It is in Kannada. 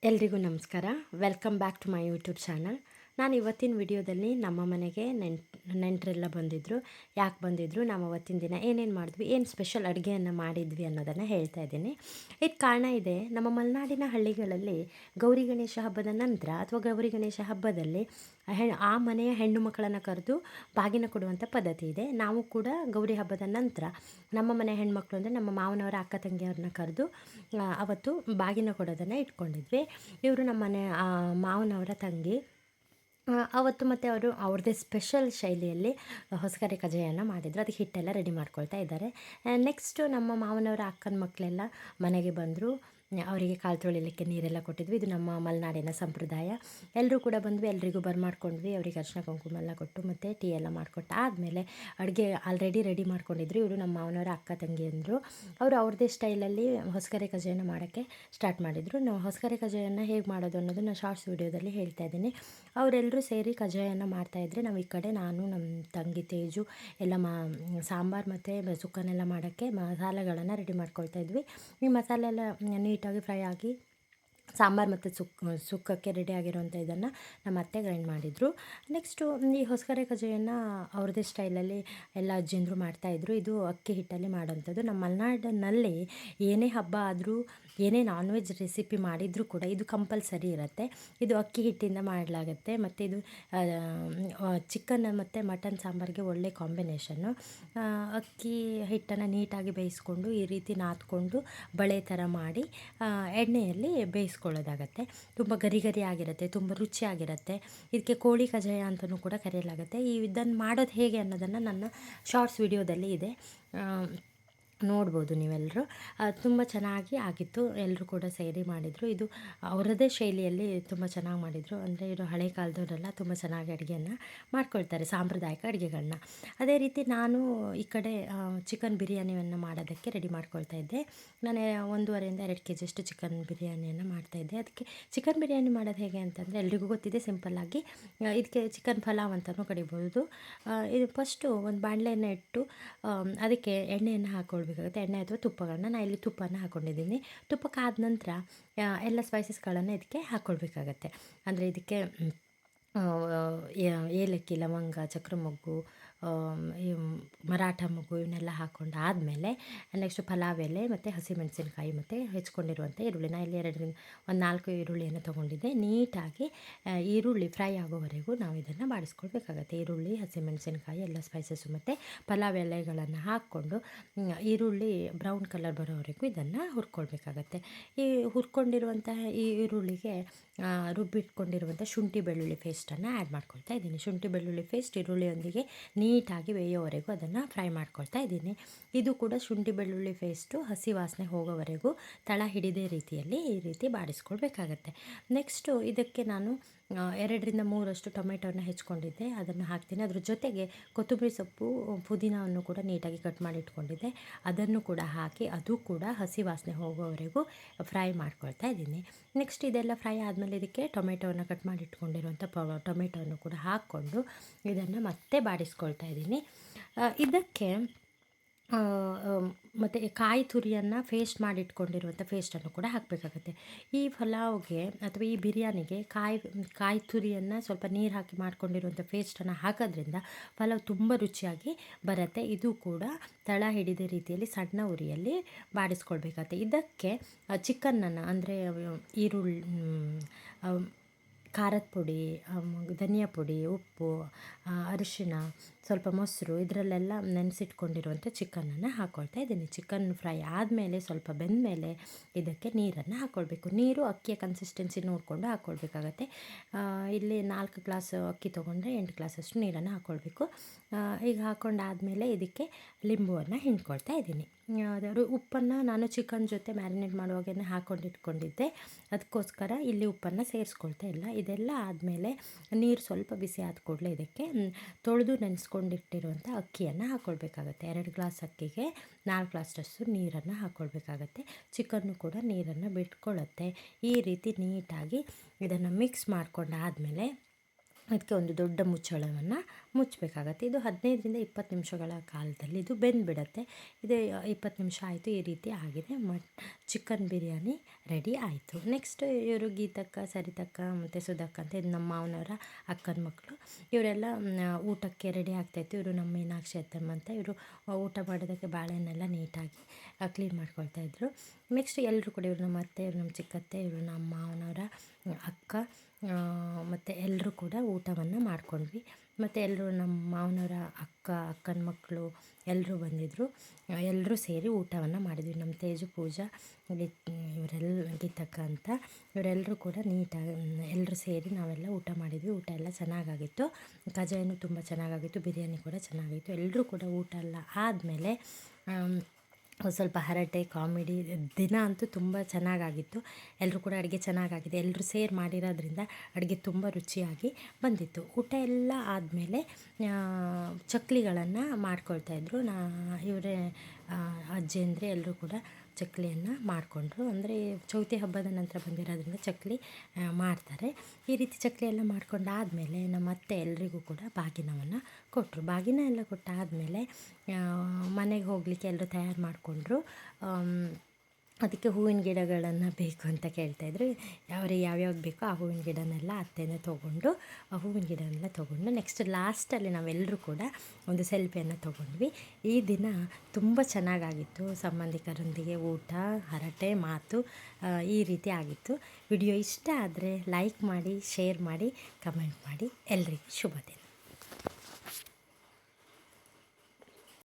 ಎಲ್ರಿಗೂ ನಮಸ್ಕಾರ. Welcome back to my YouTube channel. ನಾನು ಇವತ್ತಿನ ವಿಡಿಯೋದಲ್ಲಿ ನಮ್ಮ ಮನೆಗೆ ನೆಂಟರೆಲ್ಲ ಬಂದಿದ್ದರು. ಯಾಕೆ ಬಂದಿದ್ದರು, ನಾವು ಅವತ್ತಿನ ದಿನ ಏನೇನು ಮಾಡಿದ್ವಿ, ಏನು ಸ್ಪೆಷಲ್ ಅಡುಗೆಯನ್ನು ಮಾಡಿದ್ವಿ ಅನ್ನೋದನ್ನು ಹೇಳ್ತಾ ಇದ್ದೀನಿ. ಇದಕ್ಕೆ ಕಾರಣ ಇದೆ, ನಮ್ಮ ಮಲೆನಾಡಿನ ಹಳ್ಳಿಗಳಲ್ಲಿ ಗೌರಿ ಗಣೇಶ ಹಬ್ಬದ ನಂತರ ಅಥವಾ ಗೌರಿ ಗಣೇಶ ಹಬ್ಬದಲ್ಲಿ ಆ ಮನೆಯ ಹೆಣ್ಣು ಮಕ್ಕಳನ್ನು ಕರೆದು ಬಾಗಿನ ಕೊಡುವಂಥ ಪದ್ಧತಿ ಇದೆ. ನಾವು ಕೂಡ ಗೌರಿ ಹಬ್ಬದ ನಂತರ ನಮ್ಮ ಮನೆ ಹೆಣ್ಮಕ್ಳು ಅಂದರೆ ನಮ್ಮ ಮಾವನವರ ಅಕ್ಕ ತಂಗಿಯವ್ರನ್ನ ಕರೆದು ಅವತ್ತು ಬಾಗಿನ ಕೊಡೋದನ್ನು ಇಟ್ಕೊಂಡಿದ್ವಿ. ಇವರು ನಮ್ಮ ಮನೆ ಮಾವನವರ ತಂಗಿ. ಅವತ್ತು ಮತ್ತು ಅವರು ಅವ್ರದ್ದೇ ಸ್ಪೆಷಲ್ ಶೈಲಿಯಲ್ಲಿ ಹೊಸಗರೆ ಕಜ್ಜಾಯನ ಮಾಡಿದರು. ಅದಕ್ಕೆ ಹಿಟ್ಟೆಲ್ಲ ರೆಡಿ ಮಾಡ್ಕೊಳ್ತಾ ಇದ್ದಾರೆ. ನೆಕ್ಸ್ಟು ನಮ್ಮ ಮಾವನವರ ಅಕ್ಕನ ಮಕ್ಕಳೆಲ್ಲ ಮನೆಗೆ ಬಂದರು. ಅವರಿಗೆ ಕಾಲು ತೊಳಿಲಿಕ್ಕೆ ನೀರೆಲ್ಲ ಕೊಟ್ಟಿದ್ವಿ. ಇದು ನಮ್ಮ ಮಲೆನಾಡಿನ ಸಂಪ್ರದಾಯ. ಎಲ್ಲರೂ ಕೂಡ ಬಂದ್ವಿ, ಎಲ್ರಿಗೂ ಬರ್ಮಾಡ್ಕೊಂಡ್ವಿ. ಅವರಿಗೆ ಅರಿಶಿನ ಕುಂಕುಮ ಎಲ್ಲ ಕೊಟ್ಟು ಮತ್ತು ಟೀ ಎಲ್ಲ ಮಾಡಿಕೊಟ್ಟು ಆದಮೇಲೆ ಅಡುಗೆ ಆಲ್ರೆಡಿ ರೆಡಿ ಮಾಡ್ಕೊಂಡಿದ್ರು. ಇವರು ನಮ್ಮ ಮಾವನವರ ಅಕ್ಕ ತಂಗಿ ಅಂದರು. ಅವರು ಅವ್ರದ್ದೇ ಸ್ಟೈಲಲ್ಲಿ ಹೊಸಗರೆ ಕಜ್ಜಾಯನ ಮಾಡೋಕ್ಕೆ ಸ್ಟಾರ್ಟ್ ಮಾಡಿದರು. ನಾವು ಹೊಸಗರೆ ಕಜ್ಜಾಯನ ಹೇಗೆ ಮಾಡೋದು ಅನ್ನೋದು ನಾನು ಶಾರ್ಟ್ಸ್ ವೀಡಿಯೋದಲ್ಲಿ ಹೇಳ್ತಾ ಇದ್ದೀನಿ. ಅವರೆಲ್ಲರೂ ಸೇರಿ ಕಜ್ಜಾಯನ ಮಾಡ್ತಾಯಿದ್ರೆ ನಾವು ಈ ಕಡೆ ನಾನು ನಮ್ಮ ತಂಗಿ ತೇಜು ಎಲ್ಲ ಸಾಂಬಾರು ಮತ್ತು ಸುಕ್ಕನೆಲ್ಲ ಮಾಡೋಕ್ಕೆ ಮಸಾಲೆಗಳನ್ನು ರೆಡಿ ಮಾಡ್ಕೊಳ್ತಾ ಇದ್ವಿ. ಈ ಮಸಾಲೆ ಎಲ್ಲ ನೀಟಾಗಿ ಫ್ರೈ ಆಗಿ ಸಾಂಬಾರು ಮತ್ತು ಸುಕ್ಕಕ್ಕೆ ರೆಡಿ ಆಗಿರೋವಂಥ ಇದನ್ನು ನಮ್ಮ ಅತ್ತೆ ಗ್ರೈಂಡ್ ಮಾಡಿದರು. ನೆಕ್ಸ್ಟು ಈ ಹೊಸಗರೆ ಕಜ್ಜಾಯನ ಅವ್ರದ್ದೇ ಸ್ಟೈಲಲ್ಲಿ ಎಲ್ಲ ಅಜ್ಜಿಂದರು ಮಾಡ್ತಾಯಿದ್ರು. ಇದು ಅಕ್ಕಿ ಹಿಟ್ಟಲ್ಲಿ ಮಾಡೋವಂಥದ್ದು. ನಮ್ಮ ಮಲೆನಾಡಿನಲ್ಲಿ ಏನೇ ಹಬ್ಬ ಆದರೂ ಏನೇ ನಾನ್ ವೆಜ್ ರೆಸಿಪಿ ಮಾಡಿದರೂ ಕೂಡ ಇದು ಕಂಪಲ್ಸರಿ ಇರುತ್ತೆ. ಇದು ಅಕ್ಕಿ ಹಿಟ್ಟಿಂದ ಮಾಡಲಾಗುತ್ತೆ ಮತ್ತು ಇದು ಚಿಕನ್ ಮತ್ತು ಮಟನ್ ಸಾಂಬಾರಿಗೆ ಒಳ್ಳೆ ಕಾಂಬಿನೇಷನ್ನು. ಅಕ್ಕಿ ಹಿಟ್ಟನ್ನು ನೀಟಾಗಿ ಬೇಯಿಸ್ಕೊಂಡು ಈ ರೀತಿ ನಾದ್ಕೊಂಡು ಬಳೆ ಥರ ಮಾಡಿ ಎಣ್ಣೆಯಲ್ಲಿ ಬೇಯಿಸ್ಕೊಳ್ಳೋದಾಗತ್ತೆ. ತುಂಬ ಗರಿ ಗರಿ ಆಗಿರುತ್ತೆ, ತುಂಬ ರುಚಿಯಾಗಿರುತ್ತೆ. ಇದಕ್ಕೆ ಕೋಳಿ ಕಜ್ಜಾಯ ಅಂತಲೂ ಕೂಡ ಕರೆಯಲಾಗುತ್ತೆ. ಇದನ್ನು ಮಾಡೋದು ಹೇಗೆ ಅನ್ನೋದನ್ನು ನನ್ನ ಶಾರ್ಟ್ಸ್ ವಿಡಿಯೋದಲ್ಲಿ ಇದೆ, ನೋಡ್ಬೋದು ನೀವೆಲ್ಲರೂ. ತುಂಬ ಚೆನ್ನಾಗಿ ಆಗಿತ್ತು. ಎಲ್ಲರೂ ಕೂಡ ಸೇರಿ ಮಾಡಿದರು. ಇದು ಅವರದ್ದೇ ಶೈಲಿಯಲ್ಲಿ ತುಂಬ ಚೆನ್ನಾಗಿ ಮಾಡಿದರು. ಅಂದರೆ ಇವರು ಹಳೆ ಕಾಲದವರೆಲ್ಲ ತುಂಬ ಚೆನ್ನಾಗಿ ಅಡುಗೆಯನ್ನು ಮಾಡ್ಕೊಳ್ತಾರೆ, ಸಾಂಪ್ರದಾಯಿಕ ಅಡುಗೆಗಳನ್ನ. ಅದೇ ರೀತಿ ನಾನು ಈ ಕಡೆ ಚಿಕನ್ ಬಿರಿಯಾನಿಯನ್ನು ಮಾಡೋದಕ್ಕೆ ರೆಡಿ ಮಾಡ್ಕೊಳ್ತಾ ಇದ್ದೆ. ನಾನು 1.5 2 kg ಅಷ್ಟು ಚಿಕನ್ ಬಿರಿಯಾನಿಯನ್ನು ಮಾಡ್ತಾಯಿದ್ದೆ. ಅದಕ್ಕೆ ಚಿಕನ್ ಬಿರಿಯಾನಿ ಮಾಡೋದು ಹೇಗೆ ಅಂತಂದರೆ ಎಲ್ರಿಗೂ ಗೊತ್ತಿದೆ, ಸಿಂಪಲ್ಲಾಗಿ. ಇದಕ್ಕೆ ಚಿಕನ್ ಪಲಾವ್ ಅಂತಲೂ ಕರಿಬೋದು. ಇದು ಫಸ್ಟು ಒಂದು ಬಾಣಲೆಯನ್ನು ಇಟ್ಟು ಅದಕ್ಕೆ ಎಣ್ಣೆಯನ್ನು ಹಾಕ್ಕೊಳ್ಬೇಕಾಗುತ್ತೆ. ಎಣ್ಣೆ ಅಥವಾ ತುಪ್ಪಗಳನ್ನ, ನಾನು ಇಲ್ಲಿ ತುಪ್ಪನ ಹಾಕ್ಕೊಂಡಿದ್ದೀನಿ. ತುಪ್ಪಕ್ಕಾದ ನಂತರ ಎಲ್ಲ ಸ್ಪೈಸಸ್ಗಳನ್ನು ಇದಕ್ಕೆ ಹಾಕ್ಕೊಳ್ಬೇಕಾಗತ್ತೆ. ಅಂದರೆ ಇದಕ್ಕೆ ಏಲಕ್ಕಿ, ಲವಂಗ, ಚಕ್ರಮೊಗ್ಗು, ಈ ಮರಾಠ ಮೊಗ್ಗು ಇವನ್ನೆಲ್ಲ ಹಾಕ್ಕೊಂಡು ಆದಮೇಲೆ ನೆಕ್ಸ್ಟು ಪಲಾವ್ ಎಲೆ ಮತ್ತು ಹಸಿಮೆಣಸಿನ್ಕಾಯಿ ಮತ್ತು ಹೆಚ್ಕೊಂಡಿರುವಂಥ ಈರುಳ್ಳಿ, ನಾನು ಇಲ್ಲಿ 4 ಈರುಳ್ಳಿಯನ್ನು ತೊಗೊಂಡಿದ್ದೆ. ನೀಟಾಗಿ ಈರುಳ್ಳಿ ಫ್ರೈ ಆಗೋವರೆಗೂ ನಾವು ಇದನ್ನು ಬಾಡಿಸ್ಕೊಳ್ಬೇಕಾಗತ್ತೆ. ಈರುಳ್ಳಿ, ಹಸಿಮೆಣಸಿನ್ಕಾಯಿ ಎಲ್ಲ ಸ್ಪೈಸಸ್ಸು ಮತ್ತು ಪಲಾವ್ ಎಲೆಗಳನ್ನು ಹಾಕ್ಕೊಂಡು ಈರುಳ್ಳಿ ಬ್ರೌನ್ ಕಲರ್ ಬರೋವರೆಗೂ ಇದನ್ನು ಹುರ್ಕೊಳ್ಬೇಕಾಗತ್ತೆ. ಈ ಹುರ್ಕೊಂಡಿರುವಂತಹ ಈ ಈರುಳ್ಳಿಗೆ ರುಬ್ಬಿಟ್ಕೊಂಡಿರುವಂಥ ಶುಂಠಿ ಬೆಳ್ಳುಳ್ಳಿ ಪೇಸ್ಟನ್ನು ಆ್ಯಡ್ ಮಾಡ್ಕೊಳ್ತಾ ಇದ್ದೀನಿ. ಶುಂಠಿ ಬೆಳ್ಳುಳ್ಳಿ ಪೇಸ್ಟ್ ಈರುಳ್ಳಿಯೊಂದಿಗೆ ನೀಟಾಗಿ ಬೇಯೋವರೆಗೂ ಅದನ್ನು ಫ್ರೈ ಮಾಡ್ಕೊಳ್ತಾ ಇದ್ದೀನಿ. ಇದು ಕೂಡ ಶುಂಠಿ ಬೆಳ್ಳುಳ್ಳಿ ಪೇಸ್ಟು ಹಸಿ ವಾಸನೆ ಹೋಗೋವರೆಗೂ ತಳ ಹಿಡಿದೇ ರೀತಿಯಲ್ಲಿ ಈ ರೀತಿ ಬಾಡಿಸ್ಕೊಳ್ಬೇಕಾಗತ್ತೆ. ನೆಕ್ಸ್ಟು ಇದಕ್ಕೆ ನಾನು 2 3 ಟೊಮೆಟೊನ ಹೆಚ್ಕೊಂಡಿದ್ದೆ, ಅದನ್ನು ಹಾಕ್ತೀನಿ. ಅದ್ರ ಜೊತೆಗೆ ಕೊತ್ತಂಬರಿ ಸೊಪ್ಪು, ಪುದೀನವನ್ನು ಕೂಡ ನೀಟಾಗಿ ಕಟ್ ಮಾಡಿ ಇಟ್ಕೊಂಡಿದ್ದೆ, ಅದನ್ನು ಕೂಡ ಹಾಕಿ ಅದು ಕೂಡ ಹಸಿ ವಾಸನೆ ಹೋಗೋವರೆಗೂ ಫ್ರೈ ಮಾಡ್ಕೊಳ್ತಾ ಇದ್ದೀನಿ. ನೆಕ್ಸ್ಟ್ ಇದೆಲ್ಲ ಫ್ರೈ ಆದಮೇಲೆ ಇದಕ್ಕೆ ಟೊಮೆಟೊವನ್ನು ಕಟ್ ಮಾಡಿ ಇಟ್ಕೊಂಡಿರುವಂಥ ಟೊಮೆಟೊವನ್ನು ಕೂಡ ಹಾಕ್ಕೊಂಡು ಇದನ್ನು ಮತ್ತೆ ಬಾಡಿಸ್ಕೊಳ್ತಾ ಇದ್ದೀನಿ. ಇದಕ್ಕೆ ಮತ್ತು ಕಾಯಿ ತುರಿಯನ್ನು ಪೇಸ್ಟ್ ಮಾಡಿ ಇಟ್ಕೊಂಡಿರುವಂಥ ಪೇಸ್ಟನ್ನು ಕೂಡ ಹಾಕಬೇಕಾಗತ್ತೆ. ಈ ಪಲಾವ್ಗೆ ಅಥವಾ ಈ ಬಿರಿಯಾನಿಗೆ ಕಾಯಿ ತುರಿಯನ್ನು ಸ್ವಲ್ಪ ನೀರು ಹಾಕಿ ಮಾಡ್ಕೊಂಡಿರುವಂಥ ಪೇಸ್ಟನ್ನು ಹಾಕೋದ್ರಿಂದ ಪಲಾವ್ ತುಂಬ ರುಚಿಯಾಗಿ ಬರುತ್ತೆ. ಇದು ಕೂಡ ತಳ ಹಿಡಿದ ರೀತಿಯಲ್ಲಿ ಸಣ್ಣ ಉರಿಯಲ್ಲಿ ಬಾಡಿಸ್ಕೊಳ್ಬೇಕಾಗತ್ತೆ. ಇದಕ್ಕೆ ಚಿಕನ್ನನ್ನು ಅಂದರೆ ಈರುಳ್ಳಿ, ಖಾರದ ಪುಡಿ, ಧನಿಯಾ ಪುಡಿ, ಉಪ್ಪು, ಅರಿಶಿನ, ಸ್ವಲ್ಪ ಮೊಸರು, ಇದರಲ್ಲೆಲ್ಲ ನೆನೆಸಿಟ್ಕೊಂಡಿರುವಂಥ ಚಿಕನನ್ನು ಹಾಕ್ಕೊಳ್ತಾ ಇದ್ದೀನಿ. ಚಿಕನ್ ಫ್ರೈ ಆದಮೇಲೆ ಸ್ವಲ್ಪ ಬೆಂದಮೇಲೆ ಇದಕ್ಕೆ ನೀರನ್ನು ಹಾಕ್ಕೊಳ್ಬೇಕು. ನೀರು ಅಕ್ಕಿಯ ಕನ್ಸಿಸ್ಟೆನ್ಸಿ ನೋಡಿಕೊಂಡು ಹಾಕ್ಕೊಳ್ಬೇಕಾಗತ್ತೆ. ಇಲ್ಲಿ 4 ಗ್ಲಾಸ್ ಅಕ್ಕಿ ತೊಗೊಂಡ್ರೆ 8 ಗ್ಲಾಸಷ್ಟು ನೀರನ್ನು ಹಾಕ್ಕೊಳ್ಬೇಕು. ಈಗ ಹಾಕ್ಕೊಂಡಾದಮೇಲೆ ಇದಕ್ಕೆ ಲಿಂಬುವನ್ನು ಹಿಂಡ್ಕೊಳ್ತಾ ಇದ್ದೀನಿ. ಉಪ್ಪನ್ನು ನಾನು ಚಿಕನ್ ಜೊತೆ ಮ್ಯಾರಿನೇಟ್ ಮಾಡುವಾಗೇ ಹಾಕ್ಕೊಂಡಿಟ್ಕೊಂಡಿದ್ದೆ, ಅದಕ್ಕೋಸ್ಕರ ಇಲ್ಲಿ ಉಪ್ಪನ್ನು ಸೇರಿಸ್ಕೊಳ್ತಾ ಇಲ್ಲ. ಇದೆಲ್ಲ ಆದಮೇಲೆ ನೀರು ಸ್ವಲ್ಪ ಬಿಸಿ ಆದ ಕೂಡಲೇ ಇದಕ್ಕೆ ತೊಳೆದು ನೆನೆಸ್ಕೊಂಡಿಟ್ಟಿರುವಂಥ ಅಕ್ಕಿಯನ್ನು ಹಾಕ್ಕೊಳ್ಬೇಕಾಗತ್ತೆ. 2 ಗ್ಲಾಸ್ ಅಕ್ಕಿಗೆ 4 ಗ್ಲಾಸಷ್ಟು ನೀರನ್ನು ಹಾಕ್ಕೊಳ್ಬೇಕಾಗತ್ತೆ. ಚಿಕನ್ನು ಕೂಡ ನೀರನ್ನು ಬಿಟ್ಕೊಳ್ಳುತ್ತೆ. ಈ ರೀತಿ ನೀಟಾಗಿ ಇದನ್ನು ಮಿಕ್ಸ್ ಮಾಡ್ಕೊಂಡಾದಮೇಲೆ ಅದಕ್ಕೆ ಒಂದು ದೊಡ್ಡ ಮುಚ್ಚಳವನ್ನು ಮುಚ್ಚಬೇಕಾಗತ್ತೆ. ಇದು 15ರಿಂದ 20 ನಿಮಿಷಗಳ ಕಾಲದಲ್ಲಿ ಇದು ಬೆಂದುಬಿಡತ್ತೆ. ಇದು 20 ನಿಮಿಷ ಆಯಿತು, ಈ ರೀತಿ ಆಗಿದೆ. ಚಿಕನ್ ಬಿರಿಯಾನಿ ರೆಡಿ ಆಯಿತು. ನೆಕ್ಸ್ಟ್ ಇವರು ಗೀತಕ್ಕ, ಸರಿತಕ್ಕ ಮತ್ತು ಸುಧಕ್ಕ ಅಂತ ಇದು ನಮ್ಮ ಮಾವನವರ ಅಕ್ಕನ ಮಕ್ಕಳು. ಇವರೆಲ್ಲ ಊಟಕ್ಕೆ ರೆಡಿ ಆಗ್ತಾಯಿತ್ತು. ಇವರು ನಮ್ಮ ಮೀನಾಕ್ಷಿ ಅತ್ತಮ್ಮ ಅಂತ. ಇವರು ಊಟ ಮಾಡೋದಕ್ಕೆ ಬಾಳೆಹಣ್ಣೆಲ್ಲ ನೀಟಾಗಿ ಕ್ಲೀನ್ ಮಾಡ್ಕೊಳ್ತಾಯಿದ್ರು. ನೆಕ್ಸ್ಟ್ ಎಲ್ಲರೂ ಕೂಡ ಇವರು ನಮ್ಮ ಅತ್ತೆ, ಇವರು ನಮ್ಮ ಚಿಕ್ಕತ್ತೆ, ಇವರು ನಮ್ಮ ಮಾವನವರ ಅಕ್ಕ ಮತ್ತು ಎಲ್ಲರೂ ಕೂಡ ಊಟವನ್ನು ಮಾಡ್ಕೊಂಡ್ವಿ. ಮತ್ತು ಎಲ್ಲರೂ ನಮ್ಮ ಮಾವನವರ ಅಕ್ಕನ ಮಕ್ಕಳು ಎಲ್ಲರೂ ಬಂದಿದ್ದರು. ಎಲ್ಲರೂ ಸೇರಿ ಊಟವನ್ನು ಮಾಡಿದ್ವಿ. ನಮ್ಮ ತೇಜು, ಪೂಜಾ, ಇವರೆಲ್ಲ ಗೀತಕ್ಕ ಅಂತ ಇವರೆಲ್ಲರೂ ಕೂಡ ನೀಟಾಗಿ ಎಲ್ಲರೂ ಸೇರಿ ನಾವೆಲ್ಲ ಊಟ ಮಾಡಿದ್ವಿ. ಊಟ ಎಲ್ಲ ಚೆನ್ನಾಗಾಗಿತ್ತು. ಕಜಾಯನೂ ತುಂಬ ಚೆನ್ನಾಗಾಗಿತ್ತು, ಬಿರಿಯಾನಿ ಕೂಡ ಚೆನ್ನಾಗಿತ್ತು. ಎಲ್ಲರೂ ಕೂಡ ಊಟ ಎಲ್ಲ ಆದಮೇಲೆ ಸ್ವಲ್ಪ ಹರಟೆ, ಕಾಮಿಡಿ, ದಿನ ಅಂತೂ ತುಂಬ ಚೆನ್ನಾಗಾಗಿತ್ತು. ಎಲ್ಲರೂ ಕೂಡ ಅಡುಗೆ ಚೆನ್ನಾಗಾಗಿದೆ, ಎಲ್ಲರೂ ಸೇರಿ ಮಾಡಿರೋದ್ರಿಂದ ಅಡುಗೆ ತುಂಬ ರುಚಿಯಾಗಿ ಬಂದಿತ್ತು. ಊಟ ಎಲ್ಲ ಆದಮೇಲೆ ಚಕ್ಲಿಗಳನ್ನು ಮಾಡ್ಕೊಳ್ತಾಯಿದ್ರು. ಇವರೇ ಅಜ್ಜಿಯಂದ್ರೆ ಎಲ್ಲರೂ ಕೂಡ ಚಕ್ಲಿಯನ್ನು ಮಾಡಿಕೊಂಡ್ರು. ಅಂದರೆ ಚೌತಿ ಹಬ್ಬದ ನಂತರ ಬಂದಿರೋದ್ರಿಂದ ಚಕ್ಲಿ ಮಾಡ್ತಾರೆ. ಈ ರೀತಿ ಚಕ್ಲಿ ಎಲ್ಲ ಮಾಡ್ಕೊಂಡಾದಮೇಲೆ ನಮ್ಮ ಅತ್ತೆ ಎಲ್ರಿಗೂ ಕೂಡ ಬಾಗಿನವನ್ನು ಕೊಟ್ಟರು. ಬಾಗಿನ ಎಲ್ಲ ಕೊಟ್ಟಾದಮೇಲೆ ಮನೆಗೆ ಹೋಗಲಿಕ್ಕೆ ಎಲ್ಲರೂ ತಯಾರು ಮಾಡಿಕೊಂಡ್ರು. ಅದಕ್ಕೆ ಹೂವಿನ ಗಿಡಗಳನ್ನು ಬೇಕು ಅಂತ ಕೇಳ್ತಾಯಿದ್ರು. ಅವ್ರಿಗೆ ಯಾವ್ಯಾವ್ದು ಬೇಕೋ ಆ ಹೂವಿನ ಗಿಡನೆಲ್ಲ ಅತ್ತೆನೇ ತೊಗೊಂಡು ಆ ಹೂವಿನ ಗಿಡನೆಲ್ಲ ತೊಗೊಂಡು ನೆಕ್ಸ್ಟ್ ಲಾಸ್ಟಲ್ಲಿ ನಾವೆಲ್ಲರೂ ಕೂಡ ಒಂದು ಸೆಲ್ಫಿಯನ್ನು ತೊಗೊಂಡ್ವಿ. ಈ ದಿನ ತುಂಬ ಚೆನ್ನಾಗಾಗಿತ್ತು. ಸಂಬಂಧಿಕರೊಂದಿಗೆ ಊಟ, ಹರಟೆ, ಮಾತು ಈ ರೀತಿ ಆಗಿತ್ತು. ವಿಡಿಯೋ ಇಷ್ಟ ಆದರೆ ಲೈಕ್ ಮಾಡಿ, ಶೇರ್ ಮಾಡಿ, ಕಮೆಂಟ್ ಮಾಡಿ. ಎಲ್ರಿಗೂ ಶುಭ ದಿನ.